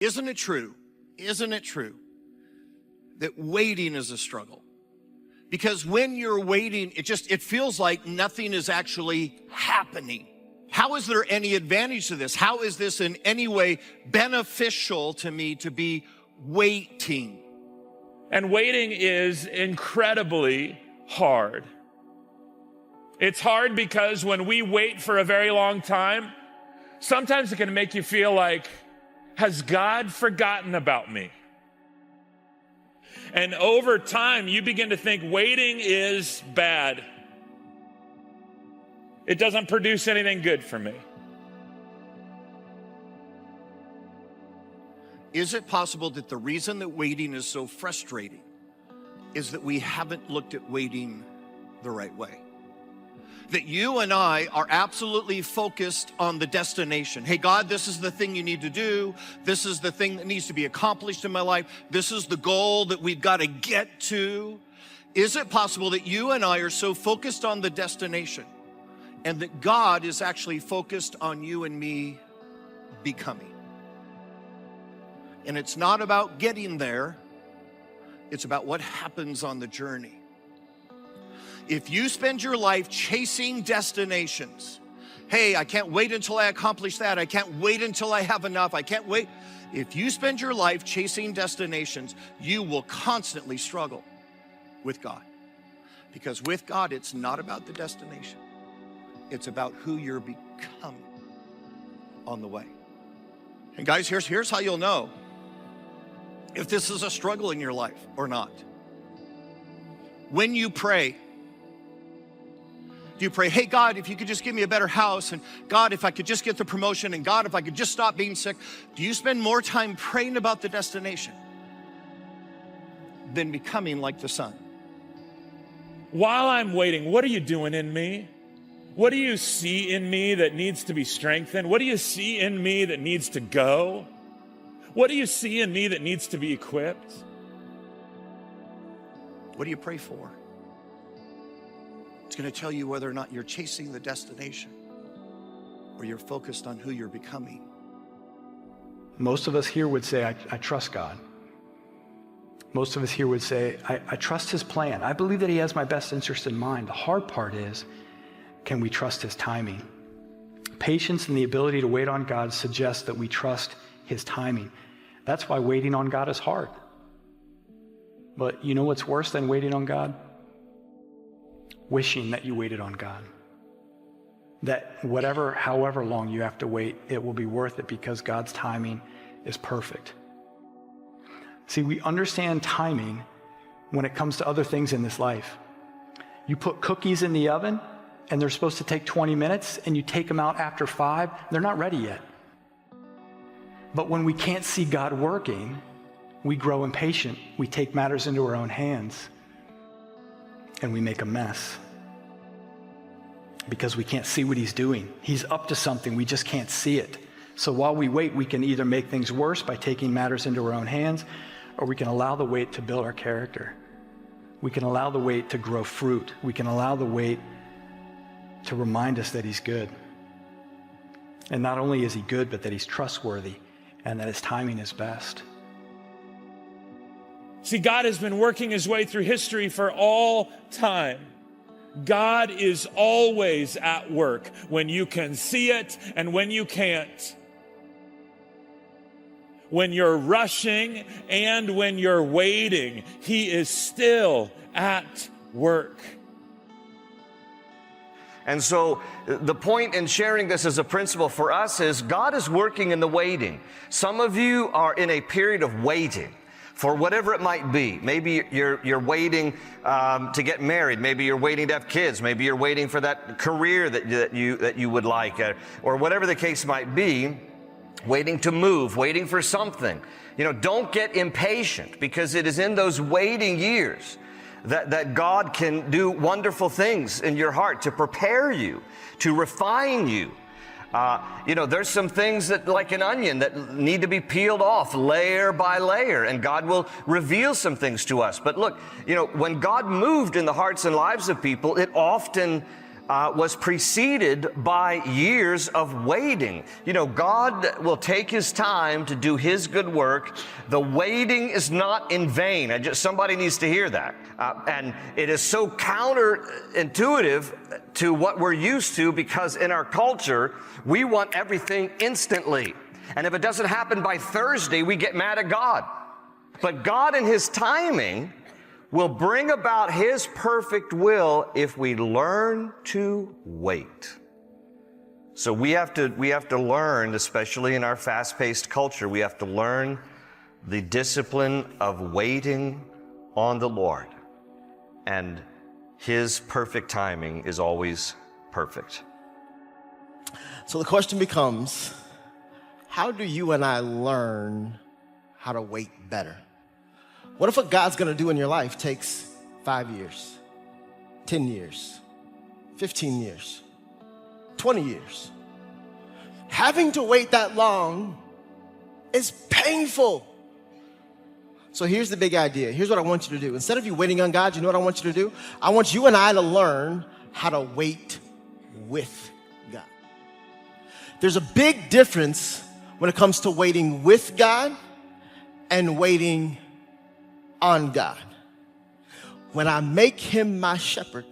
Isn't it true? Isn't it true that waiting is a struggle? Because when you're waiting, it feels like nothing is actually happening. How is there any advantage to this? How is this in any way beneficial to me to be waiting? And waiting is incredibly hard. It's hard because when we wait for a very long time, sometimes it can make you feel like, has God forgotten about me? And over time, you begin to think waiting is bad. It doesn't produce anything good for me. Is it possible that the reason that waiting is so frustrating is that we haven't looked at waiting the right way? That you and I are absolutely focused on the destination. Hey, God, this is the thing you need to do. This is the thing that needs to be accomplished in my life. This is the goal that we've got to get to. Is it possible that you and I are so focused on the destination and that God is actually focused on you and me becoming? And it's not about getting there. It's about what happens on the journey. If you spend your life chasing destinations, hey, I can't wait until I accomplish that. I can't wait until I have enough. I can't wait. If you spend your life chasing destinations, you will constantly struggle with God. Because with God, it's not about the destination. It's about who you're becoming on the way. And guys, here's how you'll know if this is a struggle in your life or not. When you pray, do you pray, hey, God, if you could just give me a better house, and God, if I could just get the promotion, and God, if I could just stop being sick? Do you spend more time praying about the destination than becoming like the Son? While I'm waiting, what are you doing in me? What do you see in me that needs to be strengthened? What do you see in me that needs to go? What do you see in me that needs to be equipped? What do you pray for? It's going to tell you whether or not you're chasing the destination or you're focused on who you're becoming. Most of us here would say, I trust God. Most of us here would say, I trust his plan. I believe that he has my best interest in mind. The hard part is, can we trust his timing? Patience and the ability to wait on God suggests that we trust his timing. That's why waiting on God is hard. But you know what's worse than waiting on God? Wishing that you waited on God. That however long you have to wait, it will be worth it because God's timing is perfect. See, we understand timing when it comes to other things in this life. You put cookies in the oven and they're supposed to take 20 minutes and you take them out after 5, they're not ready yet. But when we can't see God working, we grow impatient. We take matters into our own hands and we make a mess because we can't see what he's doing. He's up to something, we just can't see it. So while we wait, we can either make things worse by taking matters into our own hands, or we can allow the wait to build our character. We can allow the wait to grow fruit. We can allow the wait to remind us that he's good. And not only is he good, but that he's trustworthy and that his timing is best. See, God has been working his way through history for all time. God is always at work when you can see it and when you can't. When you're rushing and when you're waiting, he is still at work. And so the point in sharing this as a principle for us is God is working in the waiting. Some of you are in a period of waiting for whatever it might be. Maybe you're waiting to get married. Maybe you're waiting to have kids. Maybe you're waiting for that career that you would like, or whatever the case might be. Waiting to move, waiting for something. Don't get impatient, because it is in those waiting years that God can do wonderful things in your heart to prepare you, to refine you. There's some things that, like an onion, that need to be peeled off layer by layer, and God will reveal some things to us. But look, when God moved in the hearts and lives of people, it often was preceded by years of waiting. You know, God will take his time to do his good work. The waiting is not in vain. Somebody needs to hear that. And it is so counterintuitive to what we're used to, because in our culture, we want everything instantly. And if it doesn't happen by Thursday, we get mad at God. But God in his timing will bring about his perfect will if we learn to wait. So we have to learn, especially in our fast-paced culture, we have to learn the discipline of waiting on the Lord. And his perfect timing is always perfect. So the question becomes, how do you and I learn how to wait better? What if what God's gonna do in your life takes 5 years, 10 years, 15 years, 20 years? Having to wait that long is painful. So here's the big idea. Here's what I want you to do. Instead of you waiting on God, you know what I want you to do? I want you and I to learn how to wait with God. There's a big difference when it comes to waiting with God and waiting on God. When I make him my shepherd,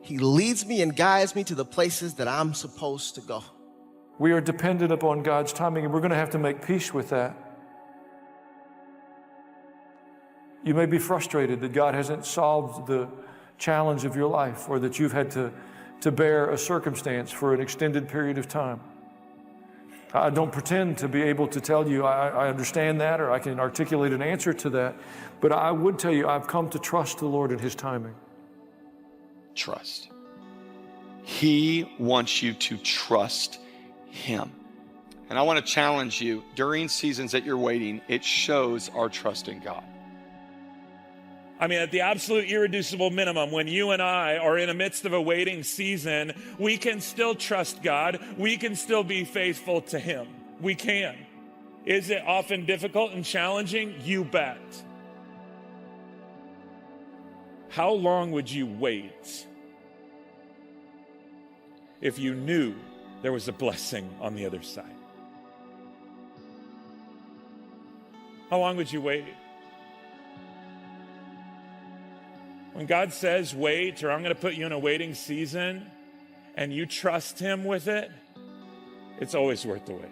he leads me and guides me to the places that I'm supposed to go. We are dependent upon God's timing, and we're going to have to make peace with that. You may be frustrated that God hasn't solved the challenge of your life, or that you've had to bear a circumstance for an extended period of time. I don't pretend to be able to tell you I understand that, or I can articulate an answer to that, but I would tell you I've come to trust the Lord in his timing. Trust. He wants you to trust him. And I want to challenge you, during seasons that you're waiting, it shows our trust in God. I mean, at the absolute irreducible minimum, when you and I are in the midst of a waiting season, we can still trust God. We can still be faithful to him. We can. Is it often difficult and challenging? You bet. How long would you wait if you knew there was a blessing on the other side? How long would you wait? When God says wait, or I'm going to put you in a waiting season, and you trust him with it, it's always worth the wait.